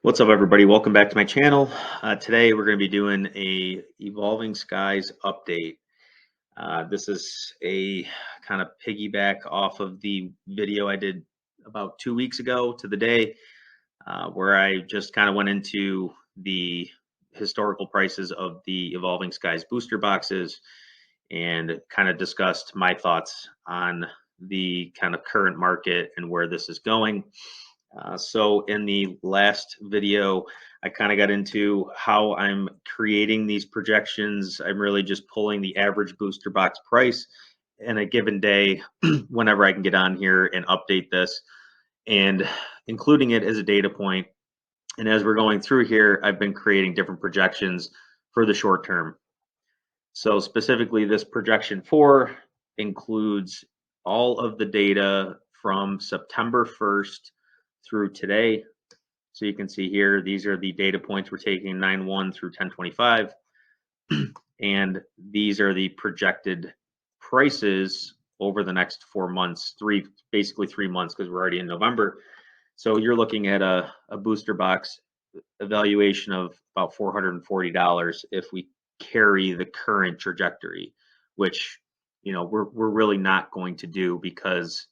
What's up, everybody? Welcome back to my channel. Today we're going to be doing a Evolving Skies update. This is a kind of piggyback off of the video I did about 2 weeks ago to the day, where I just kind of went into the historical prices of the Evolving Skies booster boxes and kind of discussed my thoughts on the kind of current market and where this is going. So in the last video, I kind of got into how I'm creating these projections. I'm really just pulling the average booster box price in a given day whenever I can get on here and update this and including it as a data point. And as we're going through here, I've been creating different projections for the short term. So specifically, this projection 4 includes all of the data from September 1st through today. So you can see here, these are the data points we're taking 9/1 through 10/25. And these are the projected prices over the next 4 months, basically 3 months, because we're already in November. So you're looking at a booster box evaluation of about $440 if we carry the current trajectory, which we're really not going to do because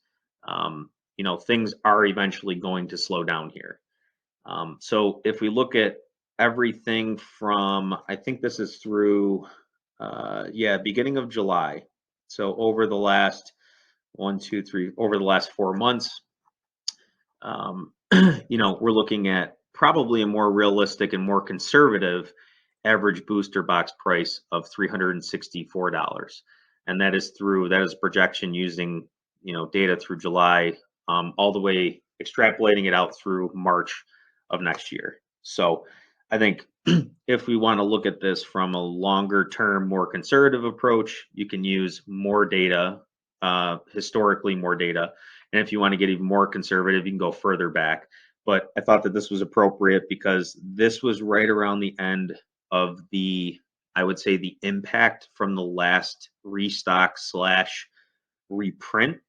things are eventually going to slow down here. So if we look at everything from, I think this is through beginning of July. So over the last over the last 4 months, we're looking at probably a more realistic and more conservative average booster box price of $364. And that is projection using, data through July, all the way extrapolating it out through March of next year. So I think if we want to look at this from a longer term, more conservative approach, you can use more data, historically more data. And if you want to get even more conservative, you can go further back. But I thought that this was appropriate because this was right around the end of I would say, the impact from the last restock / reprint.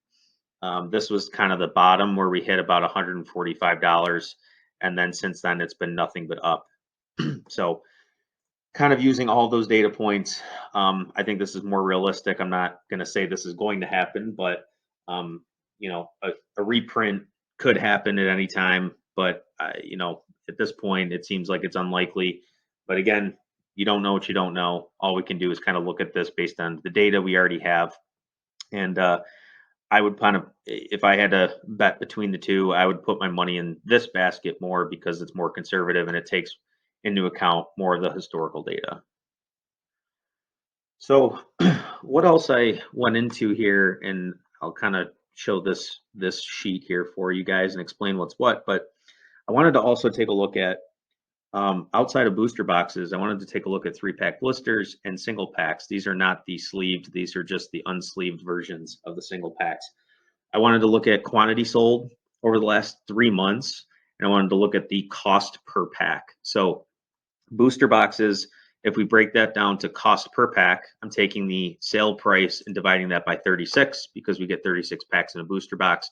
This was kind of the bottom where we hit about $145. And then since then, it's been nothing but up. So kind of using all those data points, I think this is more realistic. I'm not going to say this is going to happen, but a reprint could happen at any time. But at this point, it seems like it's unlikely. But again, you don't know what you don't know. All we can do is kind of look at this based on the data we already have. And I would kind of, if I had to bet between the two, I would put my money in this basket more because it's more conservative and it takes into account more of the historical data. So what else I went into here, and I'll kind of show this sheet here for you guys and explain what's what, but I wanted to also take a look at outside of booster boxes. I wanted to take a look at 3-pack blisters and single packs. These are not the sleeved, these are just the unsleeved versions of the single packs. I wanted to look at quantity sold over the last 3 months, and I wanted to look at the cost per pack. So booster boxes, if we break that down to cost per pack, I'm taking the sale price and dividing that by 36 because we get 36 packs in a booster box.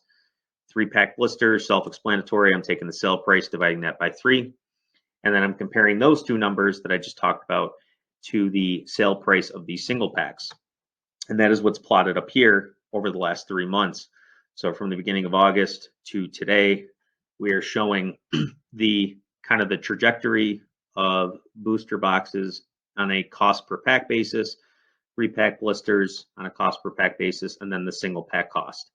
3-pack blisters, self-explanatory. I'm taking the sale price, dividing that by 3. And then I'm comparing those two numbers that I just talked about to the sale price of these single packs. And that is what's plotted up here over the last 3 months. So from the beginning of August to today, we are showing the kind of the trajectory of booster boxes on a cost per pack basis, 3-pack blisters on a cost per pack basis, and then the single pack cost.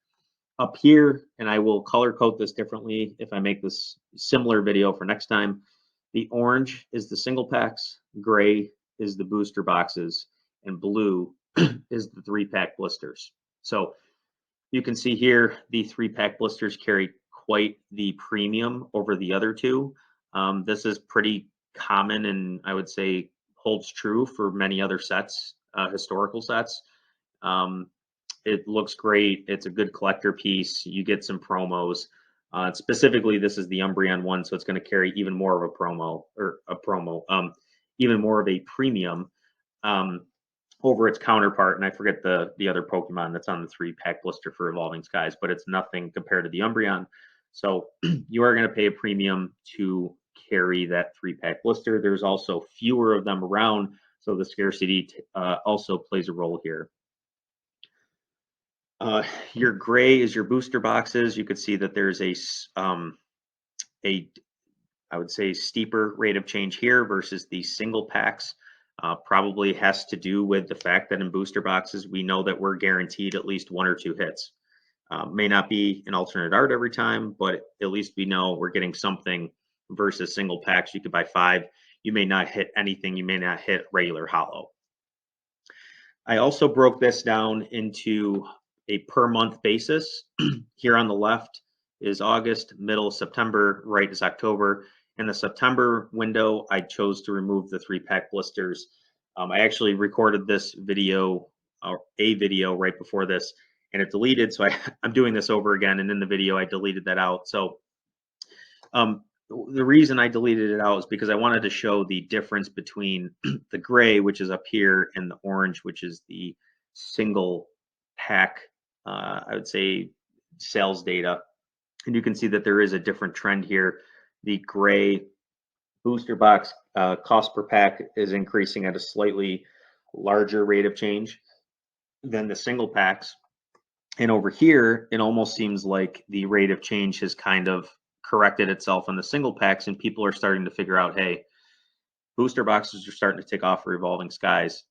Up here, and I will color code this differently if I make this similar video for next time, the orange is the single packs, gray is the booster boxes, and blue is the 3-pack blisters. So you can see here the 3-pack blisters carry quite the premium over the other two. This is pretty common and I would say holds true for many other sets, historical sets. It looks great. It's a good collector piece. You get some promos. Specifically, this is the Umbreon one, so it's going to carry even more of even more of a premium over its counterpart. And I forget the other Pokemon that's on the 3-pack blister for Evolving Skies, but it's nothing compared to the Umbreon. So you are going to pay a premium to carry that 3-pack blister. There's also fewer of them around, so the scarcity also plays a role here. Your gray is your booster boxes. You could see that there's a I would say steeper rate of change here versus the single packs. Probably has to do with the fact that in booster boxes, we know that we're guaranteed at least 1 or 2 hits. May not be an alternate art every time, but at least we know we're getting something versus single packs. You could buy 5. You may not hit anything. You may not hit regular hollow. I also broke this down into a per month basis. Here on the left is August, middle September, right is October. In the September window, I chose to remove the 3-pack blisters. I actually recorded this video, a video right before this, and it deleted. So I'm doing this over again. And in the video, I deleted that out. So the reason I deleted it out is because I wanted to show the difference between the gray, which is up here, and the orange, which is the single pack, I would say, sales data. And you can see that there is a different trend here. The gray booster box cost per pack is increasing at a slightly larger rate of change than the single packs. And over here, it almost seems like the rate of change has kind of corrected itself on the single packs, and people are starting to figure out, hey, booster boxes are starting to take off for Evolving Skies.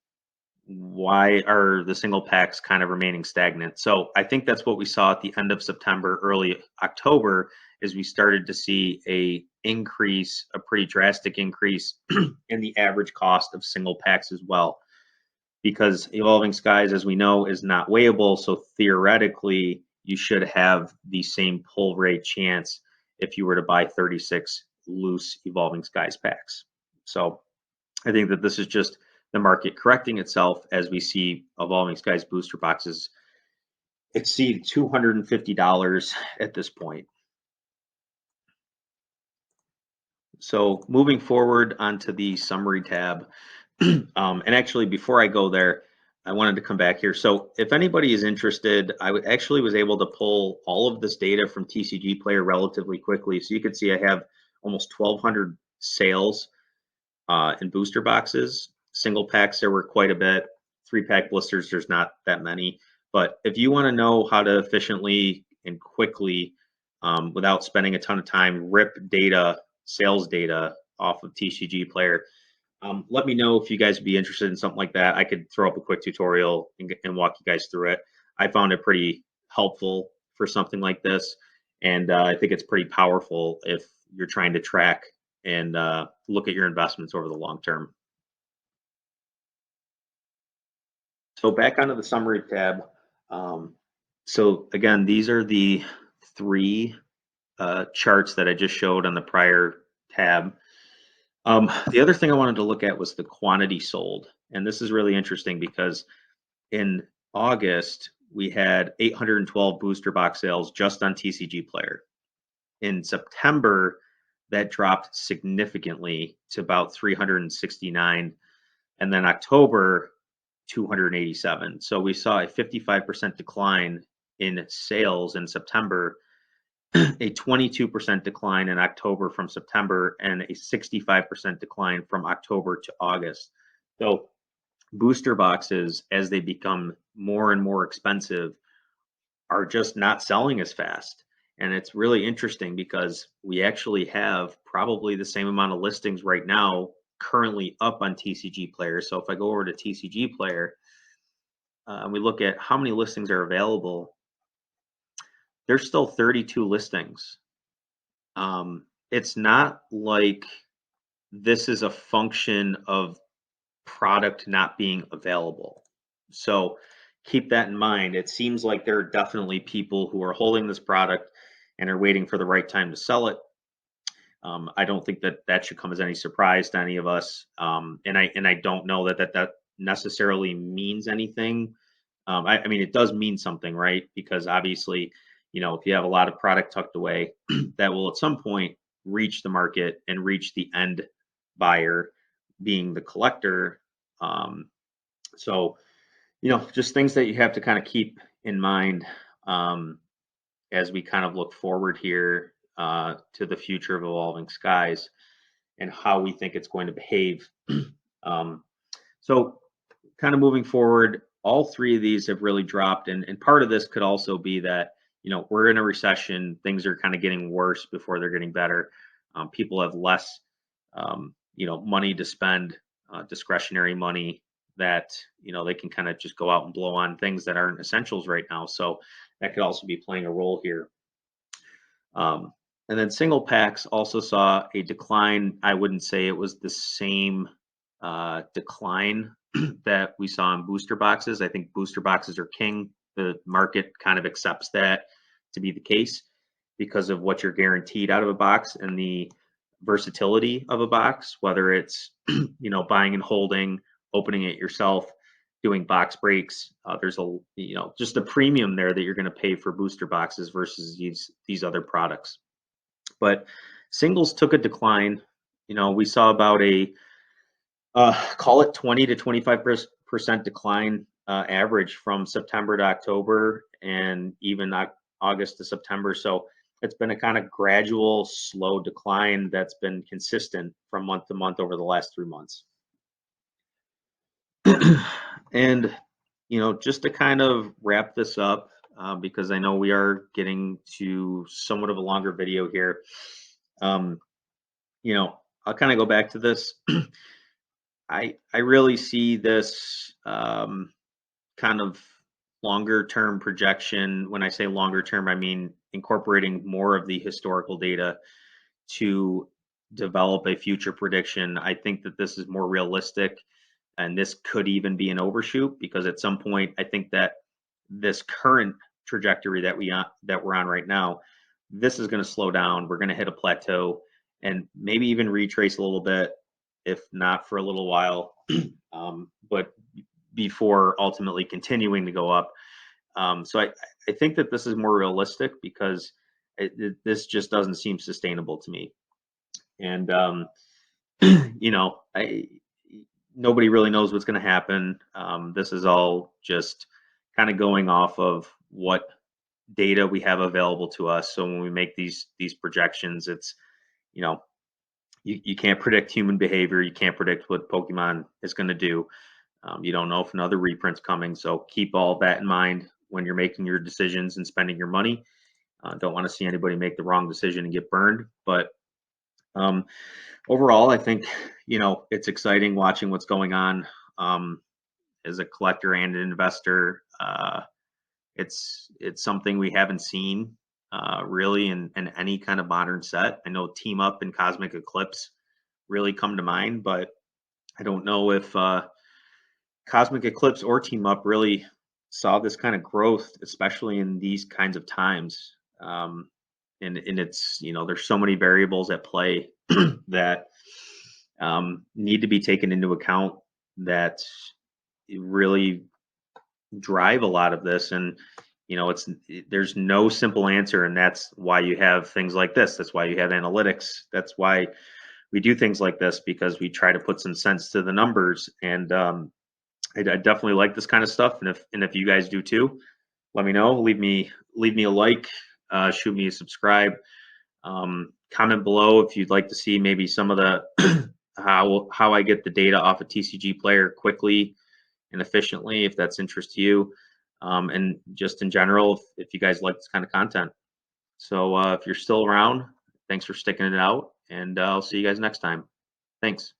Why are the single packs kind of remaining stagnant? So I think that's what we saw at the end of September, early October, is we started to see a pretty drastic increase in the average cost of single packs as well. Because Evolving Skies, as we know, is not weighable, so theoretically you should have the same pull rate chance if you were to buy 36 loose Evolving Skies packs. So I think that this is just the market correcting itself as we see Evolving Skies booster boxes exceed $250 at this point. So moving forward onto the summary tab, and actually before I go there, I wanted to come back here. So if anybody is interested, actually was able to pull all of this data from TCG Player relatively quickly. So you can see I have almost 1,200 sales in booster boxes. Single packs, there were quite a bit. 3-pack blisters, there's not that many. But if you want to know how to efficiently and quickly, without spending a ton of time, rip data, sales data off of TCG Player, let me know if you guys would be interested in something like that. I could throw up a quick tutorial and walk you guys through it. I found it pretty helpful for something like this. And I think it's pretty powerful if you're trying to track and look at your investments over the long term. So back onto the summary tab. So again, these are the 3 charts that I just showed on the prior tab. The other thing I wanted to look at was the quantity sold. And this is really interesting because in August, we had 812 booster box sales just on TCG Player. In September, that dropped significantly to about 369. And then October, 287. So we saw a 55% decline in sales in September, a 22% decline in October from September, and a 65% decline from October to August. So booster boxes, as they become more and more expensive, are just not selling as fast. And it's really interesting because we actually have probably the same amount of listings right now currently up on TCG Player. So if I go over to TCG Player and we look at how many listings are available, there's still 32 listings. It's not like this is a function of product not being available. So keep that in mind. It seems like there are definitely people who are holding this product and are waiting for the right time to sell it. I don't think that that should come as any surprise to any of us. And I don't know that necessarily means anything. I mean, it does mean something, right? Because obviously, if you have a lot of product tucked away, that will at some point reach the market and reach the end buyer, being the collector. So, just things that you have to kind of keep in mind as we kind of look forward here to the future of Evolving Skies. and how we think it's going to behave. So kind of moving forward, all three of these have really dropped. And part of this could also be that, we're in a recession, things are kind of getting worse before they're getting better. People have less, money to spend, discretionary money that, they can kind of just go out and blow on things that aren't essentials right now. So that could also be playing a role here. And then single packs also saw a decline. I wouldn't say it was the same decline that we saw in booster boxes. I think booster boxes are king. The market kind of accepts that to be the case because of what you're guaranteed out of a box and the versatility of a box, whether it's buying and holding, opening it yourself, doing box breaks. There's a just a premium there that you're going to pay for booster boxes versus these other products. But singles took a decline. We saw about a call it 20 to 25% decline average from September to October, and even August to September. So it's been a kind of gradual, slow decline that's been consistent from month to month over the last 3 months. And just to kind of wrap this up, because I know we are getting to somewhat of a longer video here. I'll kind of go back to this. I really see this kind of longer term projection. When I say longer term, I mean incorporating more of the historical data to develop a future prediction. I think that this is more realistic, and this could even be an overshoot because at some point I think that this current trajectory that we're on right now, this is going to slow down. We're going to hit a plateau and maybe even retrace a little bit, if not for a little while, but before ultimately continuing to go up. So I think that this is more realistic because this just doesn't seem sustainable to me. And nobody really knows what's going to happen. This is all just kind of going off of what data we have available to us. So when we make these projections, it's you can't predict human behavior. You can't predict what Pokemon is going to do. You don't know if another reprint's coming. So keep all that in mind when you're making your decisions and spending your money. Don't want to see anybody make the wrong decision and get burned. But overall, I think it's exciting watching what's going on. As a collector and an investor, it's something we haven't seen really in any kind of modern set. I know Team Up and Cosmic Eclipse really come to mind, but I don't know if Cosmic Eclipse or Team Up really saw this kind of growth, especially in these kinds of times. And it's there's so many variables at play that need to be taken into account that really drive a lot of this. And there's no simple answer, and that's why you have things like this. That's why you have analytics. That's why we do things like this, because we try to put some sense to the numbers. And I definitely like this kind of stuff. And if you guys do too, let me know. Leave me a like, shoot me a subscribe, comment below if you'd like to see maybe some of the how I get the data off a TCG player quickly and efficiently, if that's interest to you, and just in general, if you guys like this kind of content. So if you're still around, thanks for sticking it out, and I'll see you guys next time. Thanks.